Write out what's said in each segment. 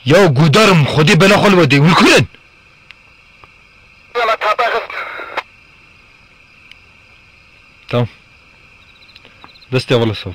Ya gudarım khudi bela khalwadi ulkuren. Tamam. Deste wala sov.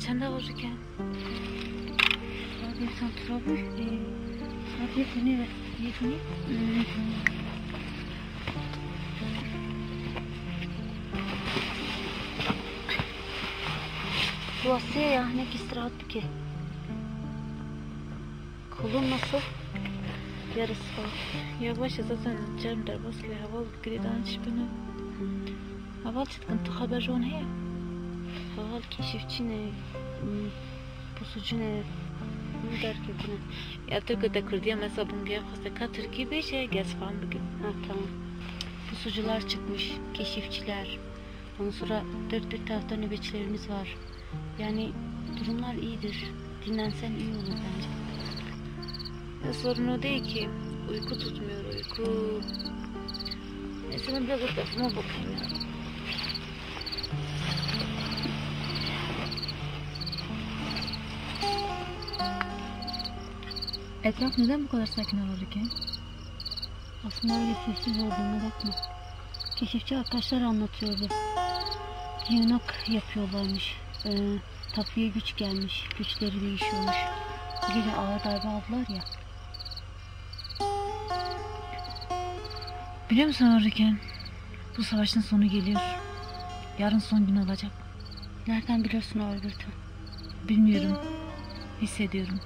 چند دقیقه که ساعت یکم ترابی ساعت یکونی Bu Asya ya ne istirahat ki. Kolum nasıl? Yarısı falan. Yavaş zaten canım derbas ki hava gırıdan çıkını. Hava çıtkın haber jön he. Hava keşifçi ne? Pusucu ne? Derken ne? Ya Türkiye'de Kürdiye mesela bunga khasta Türkiye bir şey gez falan bugün. Ha tamam. Pusucular çıkmış, keşifçiler. Ondan sonra dört tarafta nöbetçilerimiz var. Yani durumlar iyidir. Dinlensen iyi olur bence. Ya sorun o değil ki. Uyku tutmuyor uyku. Mesela biraz etrafıma bakayım ya. Etraf neden bu kadar sakin olurdu ki? Aslında öyle sessiz olduğuna bakma. Keşifçi arkadaşlar anlatıyordu. Yığınak yapıyorlarmış. Takviye güç gelmiş. Güçleri değişiyormuş. Bu gece ağır darbe aldılar ya. Biliyor musun Hurricane? Bu savaşın sonu geliyor. Yarın son gün olacak. Nereden biliyorsun Alberto? Bilmiyorum. Hissediyorum.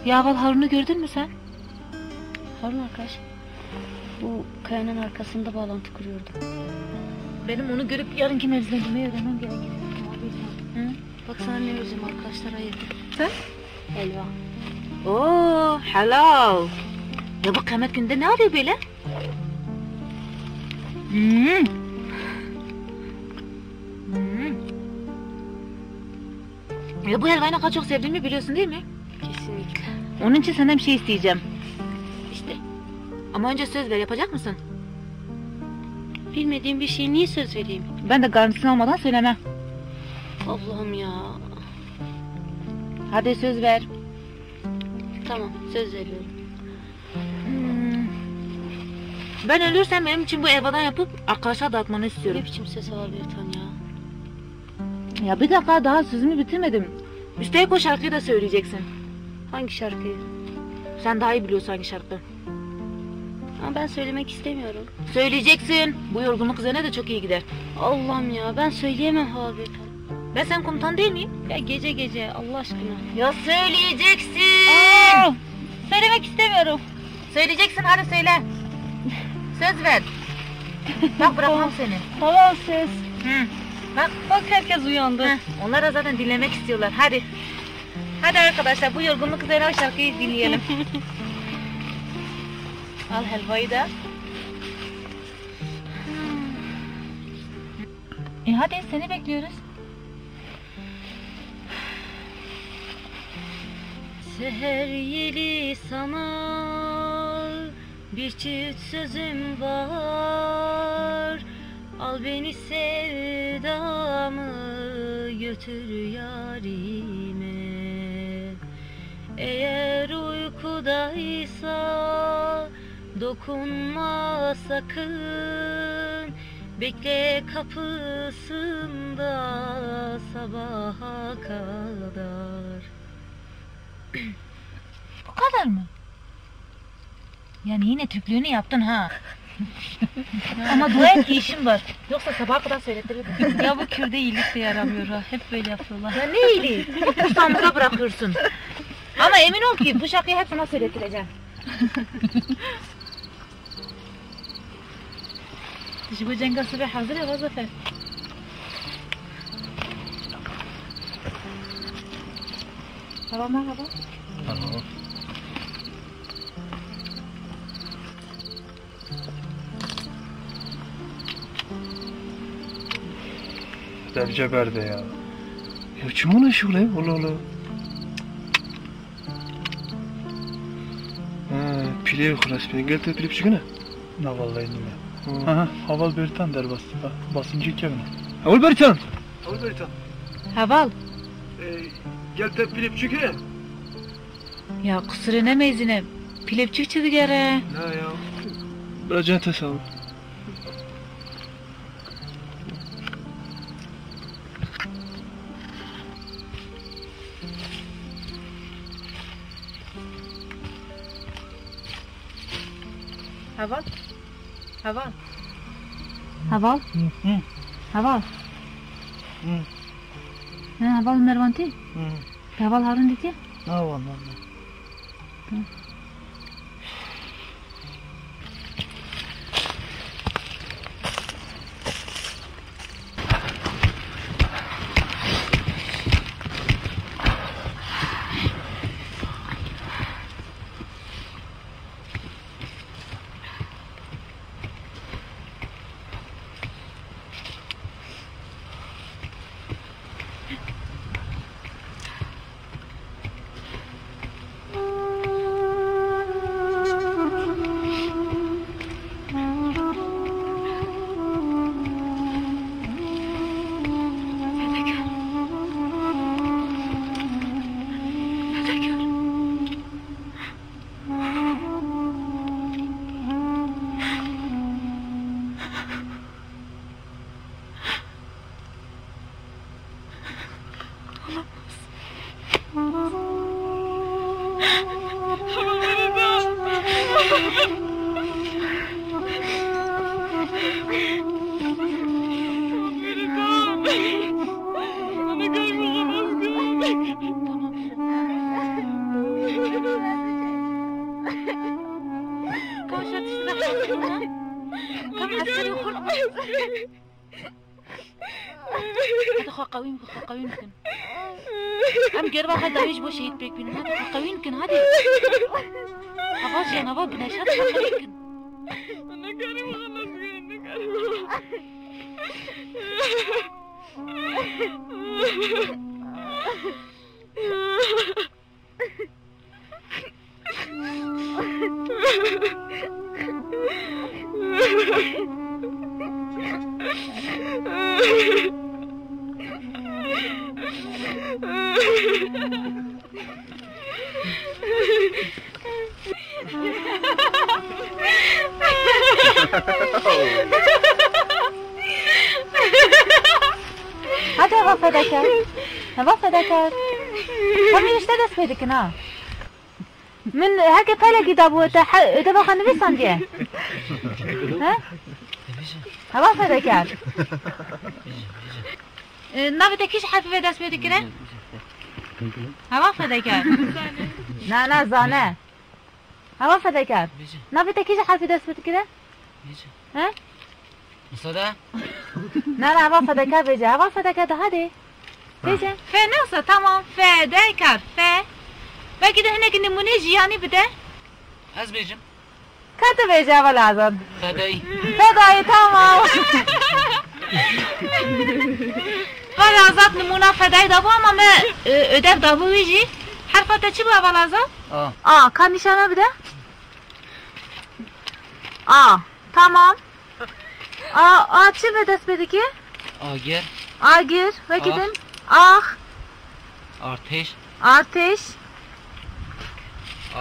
Yaval Harun'u gördün mü sen? Harun arkadaş. Bu kayanın arkasında bağlantı kuruyordu. Benim onu görüp yarınki mevzilerimi öğrenmem gerekiyor. Hı? Bak sana ne özüm arkadaşlar ayırdım. Sen? Helva. Oo, helal. Ya bu kıyamet günde ne arıyor böyle? Ya bu helvayı ne kadar çok sevdiğimi biliyorsun değil mi? Kesinlikle. Onun için senden bir şey isteyeceğim. İşte. Ama önce söz ver, yapacak mısın? Bilmediğim bir şeye niye söz vereyim? Ben de garantisini almadan söylemem. Allah'ım ya. Hadi söz ver. Tamam, söz veriyorum. Ben ölürsem benim için bu helvadan yapıp arkadaşa dağıtmanı istiyorum. Ne biçim söz Albertan ya? Ya bir dakika, daha sözümü bitirmedim. Üstelik o şarkıyı da söyleyeceksin. Hangi şarkıyı? Sen daha iyi biliyorsun hangi şarkı. Ama ben söylemek istemiyorum. Söyleyeceksin. Bu yorgunluk üzerine de çok iyi gider. Allah'ım ya, ben söyleyemem Albertan. Ben senin komutan değil miyim? Ya gece Allah aşkına. Ya söyleyeceksin. Söylemek istemiyorum. Söyleyeceksin, hadi söyle. Söz ver. Bak bırakmam seni. Tamam söz. Hı. Bak herkes uyandı. Onlar da zaten dinlemek istiyorlar. Hadi. Hadi arkadaşlar, bu yorgunluk üzerine o şarkıyı dinleyelim. Al helvayı da. Hadi seni bekliyoruz. Seher yeli sana bir çift sözüm var. Al beni sevdamı götür yarime. Eğer uykudaysa dokunma sakın. Bekle kapısında sabaha kadar. Bu kadar mı? Yani yine Türklüğünü yaptın ha. Ama dua et ki işim var. Yoksa sabaha kadar söylettirirdim. Ya bu Kürt'e iyilik de yaramıyor ha. Hep böyle yapıyorlar. Ya ne iyiliği? Kursağımıza bırakıyorsun. Ama emin ol ki bu şarkıyı hep sana söylettireceğim. تجيبوا جنگا صبح حاضر يا وظفة هوا مرحبا Tamam. Derece berde ya. Ya kim ona şu lan? Allah Allah. Pile yok resmen. Gel de pilip çıkına. Ne vallahi bilmiyorum. Aha, Haval Beritan der basıncı kevine. Avul Beritan. Avul Beritan. هبال Gel de pilip çıkına. يا قصرنا ميزنا بيلبچيك چه دیگره Ne ya? Biraz can tasavvur. هبال هبال هوال Hı. هوال Hı. نه هوال مروانتی Hı. هوال هارون دیتی Ne vallahi. هذا خو قوي يمكن ام قربا هذا ايش بو شهيد بريك بين هذا قوي يمكن هذه اباش انا ابا بناش هذا قوي يمكن انا كريم خلص انا هذا هو فداكر هو فداكر هم يشتغل سويدك نا من هكا فلا كتابه ده بخا نبيسان دي ها هو فداكر نابد كيش حرف فدا سويدك كده هوا فداكر لا زانه هوا فداكر نابد كيش حرف فدا سويدك كده ها مصدق؟ لا هوا فداكر بيجي هوا فداكر ده هادي بيجي فنوصة تمام فداكر وكده هناك النمونة جياني بده از بيجم كاتب بيجي اول عزاد فدایی فداي تمام اول عزاد نمونة فداي دابو اما ما ödev دابو ويجي حرفاته چی bu اول عزاد؟ كان نشانه بده tamam çi ve dest bedeki آگر agir ve gidin ah آرتش ateş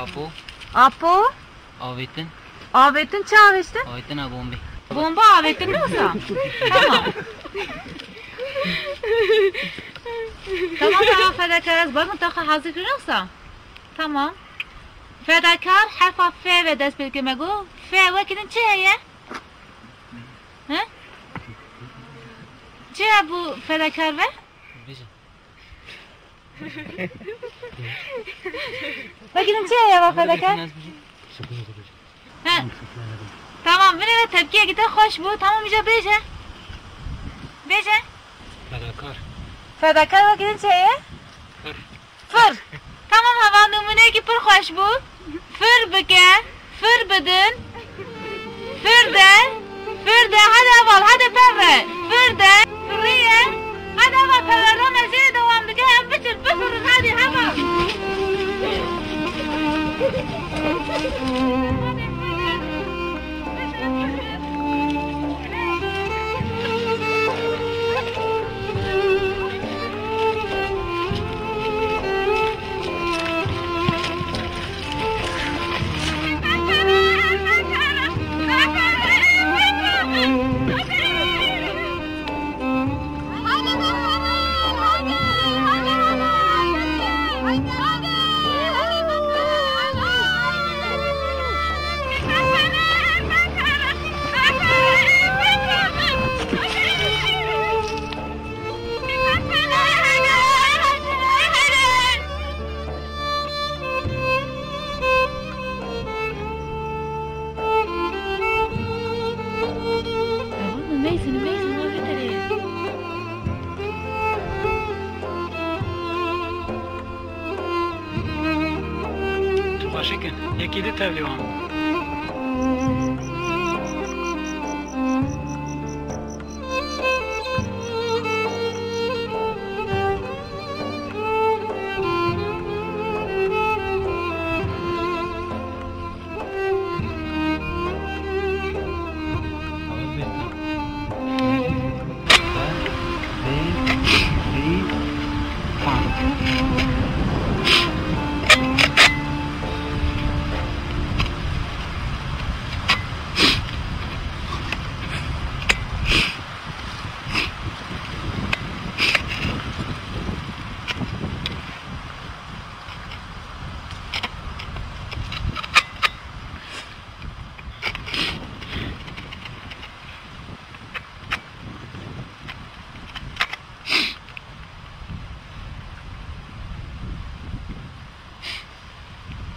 آبو apo آویتن avetin çaveştin آویتن آبومبی Bomba avetin ne olsa? Tamam. Tamam fedakar bakın taka hazır yoksa. Tamam. Fedakar harfa F ve dest bilgime go. F vakinin çi heye? He? Çi bu fedakar ve? بیجم vakinin çi heye ve fedakar از بیجم He. Tamam Tamam beni tepkiye gider hoş bu. Tamam iyice beje. Beje. Fedakar. Fedakar vakit şeye? Fır. Tamam hava numune ki pır hoş bu. Fır bike. Fır bedin. Fır de. Fır de hadi aval hadi peve. Fır de. Fırıya. Hadi aval peve. Ramazan'a devam dike. Hem bitir bifırız hadi hava. Başakın. Yekili tevlivan.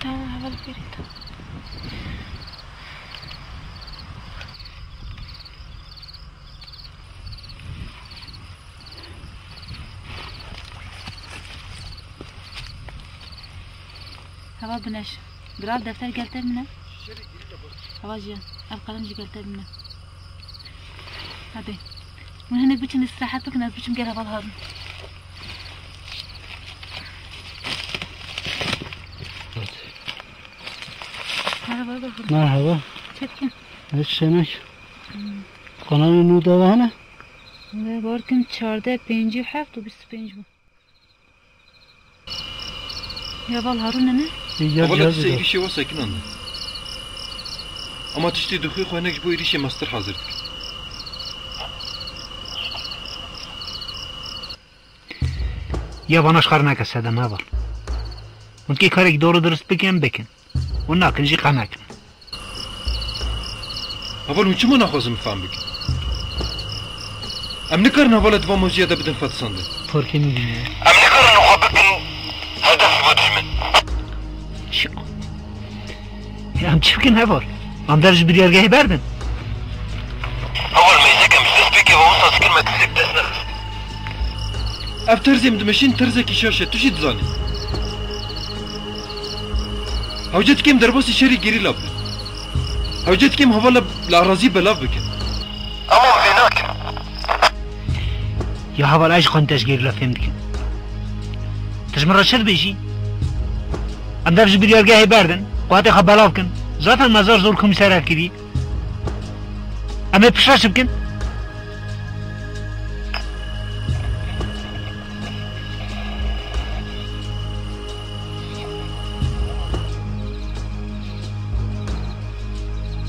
Tamam havalı biriydi. Hava güneş. Biraz defter gelter mi ne? Havacı. Ev kalemci gelter mi ne? Hadi. Mühennet biçin istirahat bakın az biçim gel havalı harun. Merhaba bakın. Merhaba. Çetkin. Hiç demek. Kanalı nuda var ne? Ve barkın 14 hafta 25 bu. Ya val harun ne? Valla size irişe var sakin anla. Ama tişti duhu koynak bu irişe master hazırdık. Ya bana şkarnak esedem ha var. Unki karek doğru dürüst bekin bekin. Onlar kınjı kanak. Haval unçu mu nakhozum faham bekin. Em ne karın havalat va moziyada bidin fatsandı. Fark etmiyorum ya. Em ne karın uha bekin hedefi va düşmen. Şu. Ya çiftkin ha var. Amdarcı bir yergeyi verdin. Haval meyzekem siz peki va usta sıkılma tüsük desnek. Ev terzim demeşin terzeki şaşe tuşi dzani. Havcet kim derbasi şeri geri labdı. Havcet kim havala l'arazi belav bekin. Ama venakin. Ya haval aç kontes geri laf emdikin. Tezmara şer beji. Amdarcı bir yergeyi verdin. Kuatı habelavkin. Zaten mazar zor komiser kiri. Ama pişaşıpkin.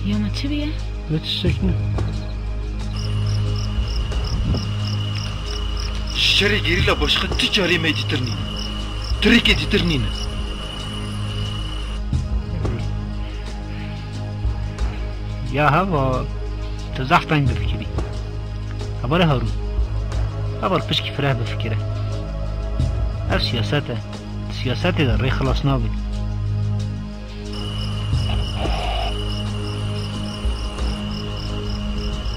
Yama çiviye. Hiç çekme. Şeri geri la başka ticari meditirnine. Trik editirnine. Ya hava. Tezahtan bir fikri. Habara harun. Haber pişki ferah bir fikre. Her siyasete de rey خلاص نابي.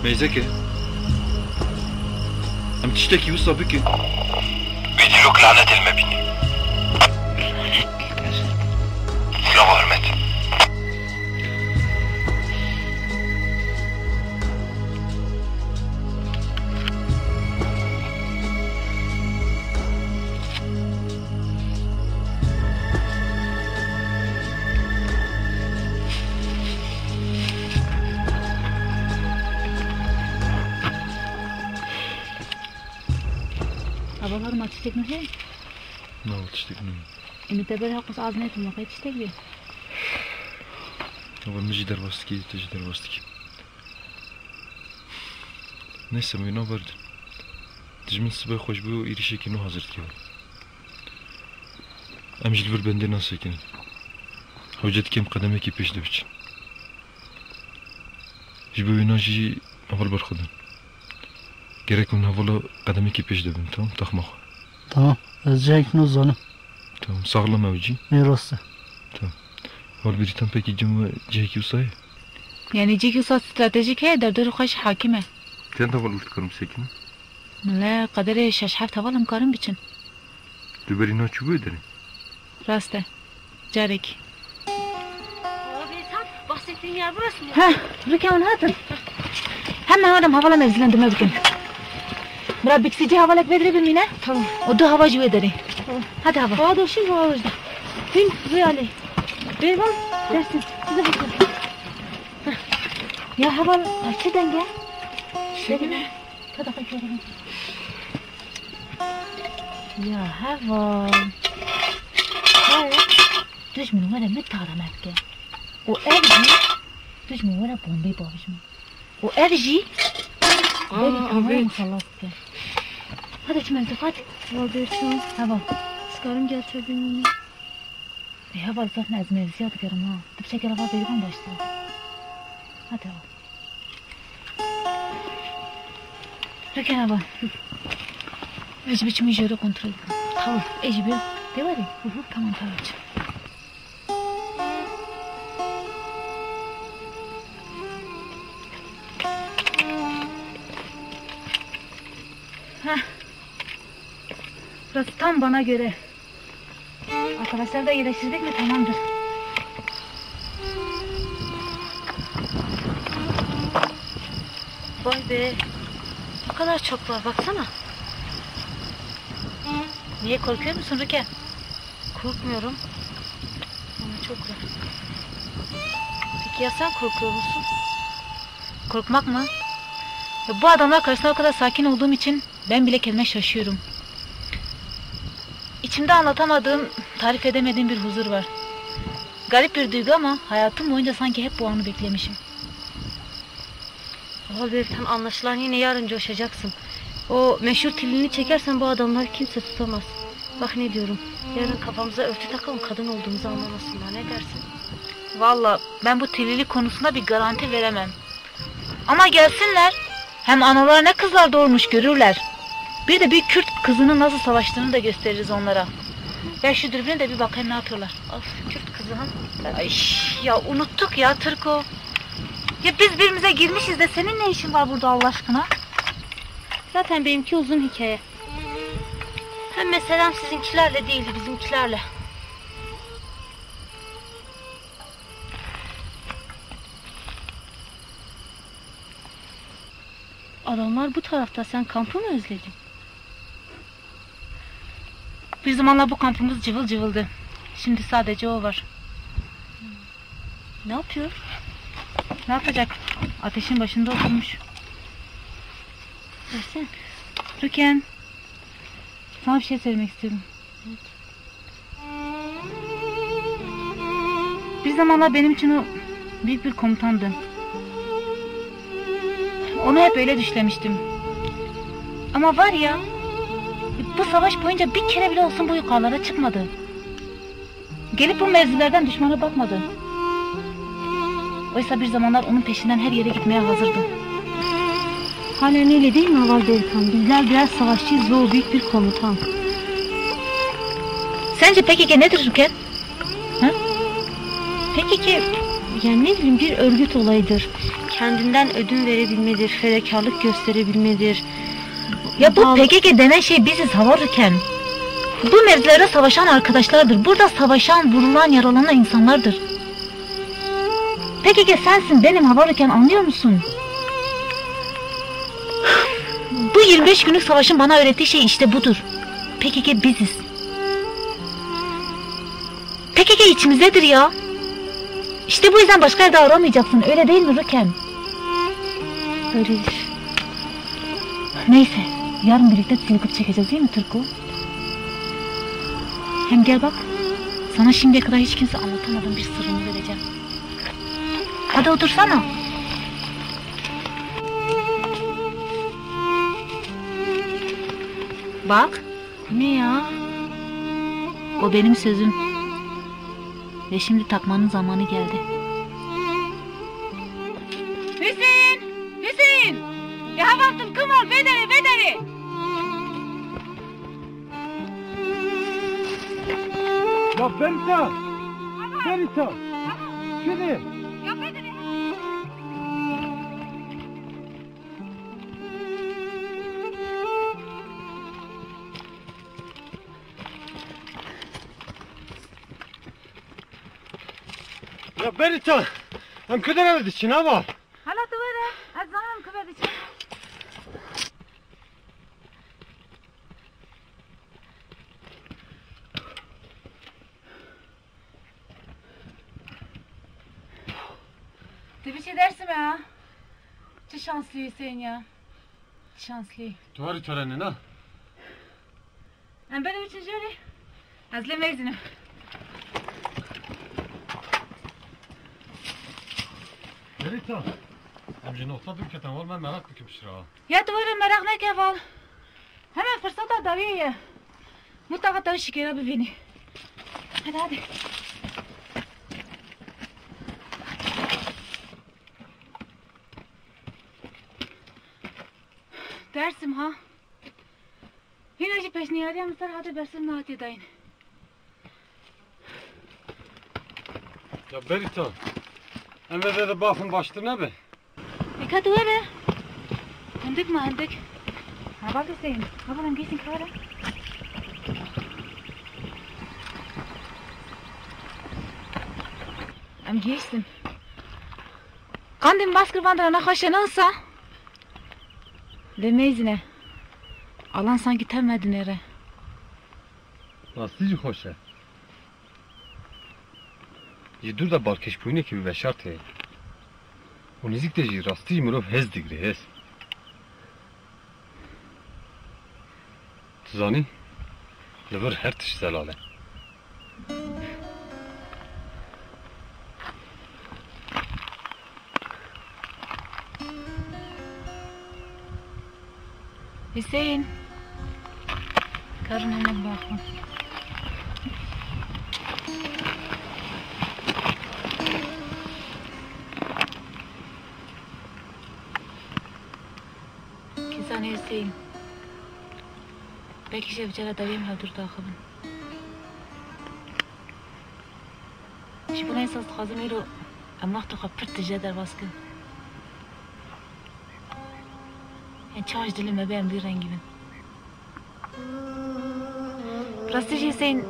Meyzeke. Em tişteki wisa bikin. Bedilok lanet elme bini. Silah hürmet. Havalar mı atıştık mı şey? Ne oldu tişteki ne? Emiteber hakkısı az netim vakı yetiştik bir. Ama mıcı derbastı ki, teci derbastı ki. Neyse mi ne vardı? Dicmin sıbay hoş bu iri şekini hazır ki var. Emjil bir bende nasıl ekinin. Hocet kem kademe ki peşde biçin. Jibu yunajı aval barkıdan. Gerek onun havalı kademe ki peşde bin tamam takmak. Tamam. Ezeceksin o zanı. Tamam sağlam avcı. Mirası. Hal bir tam peki cümle ceki usay. Yani ciki usat stratejik he derdori hoş hakime. Sen de hal urtkarım sekin. لا قدره ششحف تولم کارم بچن Düberi ne çubuğu derin. راسته جارك Abi sen bahsettiğin yer burası mı? ها ركان هاتن هم هادم havalam evzilendim bugün. Bırak biksici havalak vedre bilmine. Tamam. O da hava cüve deri. Tamam. Hadi hava. Hava da şimdi hava da. Bin rüyali. Bir var dersin. Size bakın. Ya hava açı denge. Şöyle. Hadi bakalım. Ya hava. Düşmanım var ne taram etke. O evci. Düşmanım var bombayı bağışım. O evci. Böyle tamam musallatı. Hadi çimen hadi. Abi sen Hava. çıkarım getirdin onu. Hava zaten az mevziyat görüm ha. Tıp şeker hava veriden başladı. Hadi hava. Rüken hava. Eci biçimi jöre kontrol edin. Tamam. Eci bir. De var ya. Tamam tamam. Heh. Burası tam bana göre. Arkadaşlar da yerleştirdik mi tamamdır. Vay be. Ne kadar çok var baksana. Niye korkuyor musun Rüken? Korkmuyorum. Ama çok var. Peki ya sen korkuyor musun? Korkmak mı? Ya bu adamlar karşısında o kadar sakin olduğum için ben bile kendime şaşıyorum. İçimde anlatamadığım, tarif edemediğim bir huzur var. Garip bir duygu ama hayatım boyunca sanki hep bu anı beklemişim. Abi sen anlaşılan yine yarın coşacaksın. O meşhur tilini çekersen bu adamlar kimse tutamaz. Bak ne diyorum. Yarın kafamıza örtü takalım kadın olduğumuzu anlamasınlar. Ne dersin? Vallahi ben bu telilik konusunda bir garanti veremem. Ama gelsinler. Hem analar ne kızlar doğurmuş görürler. Bir de bir Kürt kızının nasıl savaştığını da gösteririz onlara. Ya şu dürbüne de bir bakayım ne yapıyorlar. Of Kürt kızı ha. Ay ya unuttuk ya Tırko. Ya biz birbirimize girmişiz de senin ne işin var burada Allah aşkına? Zaten benimki uzun hikaye. Hem meselem sizinkilerle değildi bizimkilerle. Adamlar bu tarafta, sen kampı mı özledin? Bir zamanlar bu kampımız cıvıl cıvıldı. Şimdi sadece o var. Ne yapıyor? Ne yapacak? Ateşin başında oturmuş. Versene. Rüken, sana bir şey söylemek istiyorum. Bir zamanlar benim için o büyük bir komutandı. Onu hep öyle düşlemiştim. Ama var ya, bu savaş boyunca bir kere bile olsun bu yukarılara çıkmadı. Gelip bu mevzilerden düşmana bakmadı. Oysa bir zamanlar onun peşinden her yere gitmeye hazırdı. Halen öyle değil mi Aval Delikan? Bizler birer savaşçıyız ve o büyük bir komutan. Sence PKK nedir Rüken? Ha? PKK Yani ne bileyim bir örgüt olayıdır. kendinden ödün verebilmedir, fedakarlık gösterebilmedir. Ya bu PKK denen şey biziz Havarken. Bu mevzilere savaşan arkadaşlardır. Burada savaşan, vurulan, yaralanan insanlardır. PKK sensin benim Havarken, anlıyor musun? Bu 25 günlük savaşın bana öğrettiği şey işte budur. PKK biziz. PKK içimizdedir ya. İşte bu yüzden başka yerde aramayacaksın. Öyle değil mi Rüken? Öyledir. Neyse. Yarın birlikte silikip çekeceğiz değil mi Türko? Hem gel bak. Sana şimdiye kadar hiç kimse anlatamadığım bir sırrımı vereceğim. Hadi otursana. Bak. Ne ya? O benim sözüm. Ve şimdi takmanın zamanı geldi. Hüseyin! Hüseyin! Ya havasın kımal bederi bederi! Ya Berita! Berita! Şöyle! Ya bederi! Ya Berita! Hem kadar evde için ha var. Hala tuvara! Az zaman kıvırdı için. Bir şey dersim ya. Çok şanslı Hüseyin ya. Şanslı. Duvarı törenin ha. Ben benim için şöyle. Azlemeyiz Berita! Hem jini otladım ki tamam ben merak bükmüştür ha. Ya duvara merak ne keval. Hemen fırsata daviye. Mutlaka tabii şikayet bir beni. Hadi hadi. Dersim ha. Yine peşniyat yapmışlar hadi dersim rahat edeyim. Ya Berita! Hem de bakın başlı ne be? Dikkat duvara. Hendik mi hendik? Ha bak Hüseyin. Ha bana giysin kara. Am giysin. Kandim baskır bandırana haşlanırsa. Demeyiz ne? Alan sanki temedi nere? Nasıl hoşa? Yedur da barkeş boyune ki bir şart he. O nizik de ji rastî mirov hez digre hez. Tu zanî? Li vir her tiş zelal e. Hüseyin. Karın hemen bakma. Kisane Hüseyin. Belki şey bicara davim hadur dağılın. Şu buna esas hazım ero amlak toka pırt tijeder baskın. Yani çağış dilime ben bir rengibim. Rastı Hüseyin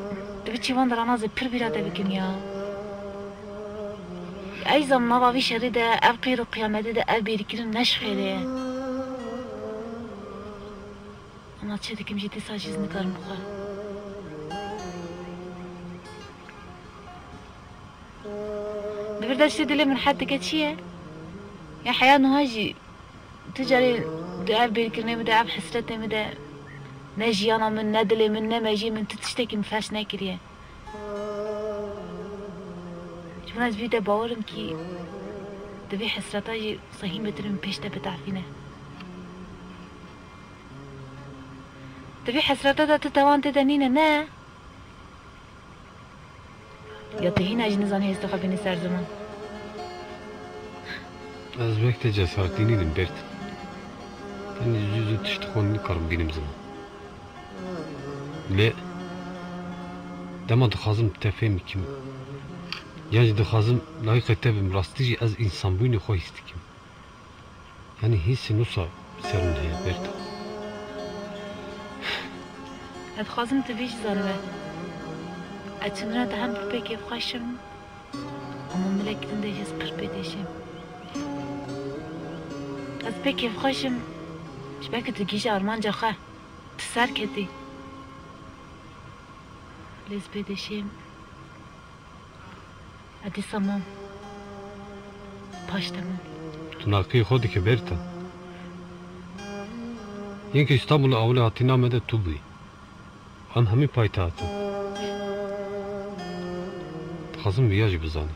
bir çivan daranazı pır bir adı bikin ya. Ay zaman vavi şerri de ev kıyru kıyameti de ev birikirin neşfede. Ama çedekim ciddi saçizini karım kukar. Bir de işte dilimin hatta geçiye. Ya hayat nuhaji تجاري دعاب بيركرني بدعاب حسرتي مدا نجي أنا من ندلي من نمجي من تتشتكي مفاش ناكريه شو ناس بيدا باورم كي تبي حسرتاجي صحيح مترم بيشتا بتعفينه تبي حسرتا تتوان تدنينا نا يا تهينا جنزان هيستخبي بني سر زمان Az bekle cesaretliğiniydim Bert. Ben yüzü tüştü konunu karım benim zaman. Le dema dixazim tefhem kim. Yani dixazim layık etebim rastıcı az insan buyunu xoy istikim. Yani hissi nusa serum diye Berta. اتخازم تبيش ظلمة اتمنى دهم بيك يفخشم اما ملك تنديش بربيديشم از بيك يفخشم شبك تجيش ارمان جخه تسر كدي ليز بيديشم ادي سمام باش تمام Tunakî xwe dike Berta. Yên ku İstanbul'a awle hatîna me de tu bûyî. Em hemî paytehtin. Dixwazim vêya jî bizanî.